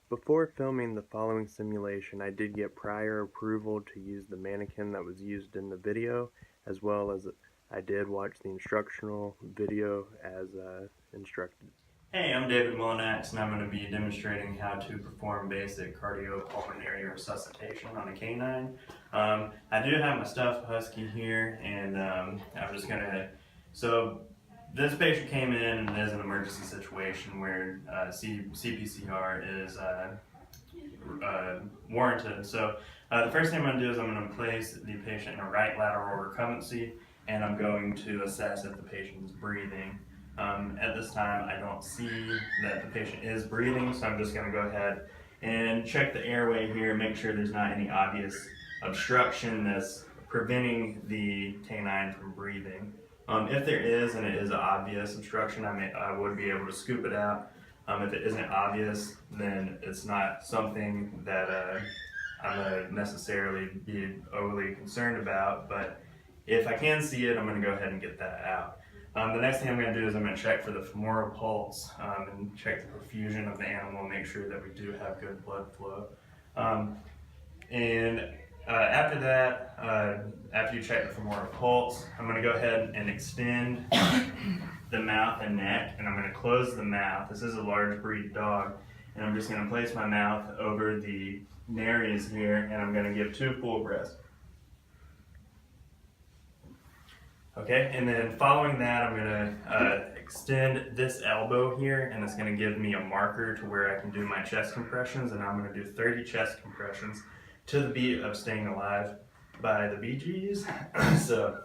Before filming the following simulation, I did get prior approval to use the mannequin that was used in the video, as well as I did watch the instructional video as instructed. Hey, I'm David Molinax, and I'm going to be demonstrating how to perform basic cardiopulmonary resuscitation on a canine. I do have my stuffed husky here, and I'm just going to... So this patient came in and is an emergency situation where CPCR is warranted. So the first thing I'm going to do is I'm going to place the patient in a right lateral recumbency, and I'm going to assess if the patient is breathing. At this time, I don't see that the patient is breathing, so I'm just going to go ahead and check the airway here, make sure there's not any obvious obstruction that's preventing the canine from breathing. If there is, and it is an obvious obstruction, I would be able to scoop it out. If it isn't obvious, then it's not something that I'm going to necessarily be overly concerned about, but if I can see it, I'm going to go ahead and get that out. The next thing I'm going to do is I'm going to check for the femoral pulse and check the perfusion of the animal, make sure that we do have good blood flow. After that, after you check the femoral pulse, I'm going to go ahead and extend the mouth and neck, and I'm going to close the mouth. This is a large breed dog, and I'm just going to place my mouth over the nares here, and I'm going to give 2 full breaths. Okay, and then following that, I'm going to extend this elbow here, and it's going to give me a marker to where I can do my chest compressions, and I'm going to do 30 chest compressions to the beat of Staying Alive by the Bee Gees. So,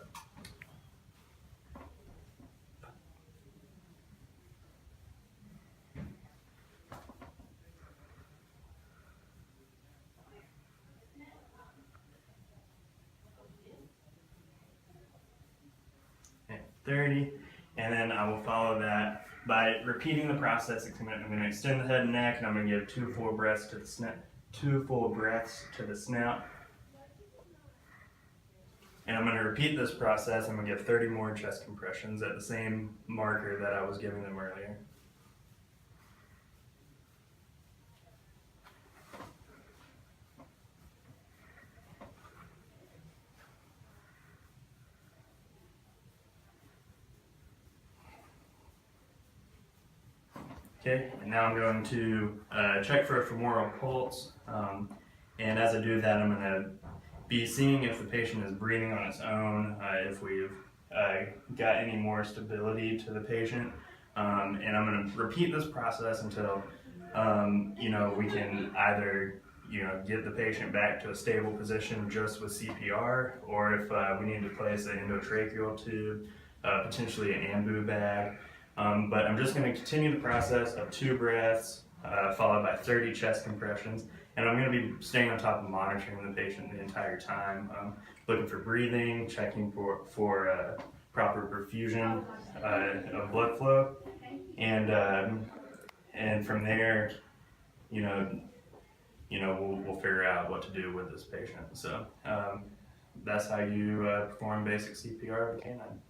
and 30, and then I will follow that by repeating the process. I'm going to extend the head and neck, and I'm going to give 2 full breaths to the snout. 2 full breaths to the snout. And I'm going to repeat this process. I'm going to give 30 more chest compressions at the same marker that I was giving them earlier. Okay, and now I'm going to check for a femoral pulse, and as I do that, I'm going to be seeing if the patient is breathing on its own, if we've got any more stability to the patient, and I'm going to repeat this process until we can either get the patient back to a stable position just with CPR, or if we need to place an endotracheal tube, potentially an ambu bag. But I'm just going to continue the process of 2 breaths followed by 30 chest compressions, and I'm going to be staying on top of monitoring the patient the entire time, looking for breathing, checking for proper perfusion of blood flow, and from there, we'll figure out what to do with this patient. So that's how you perform basic CPR of a canine.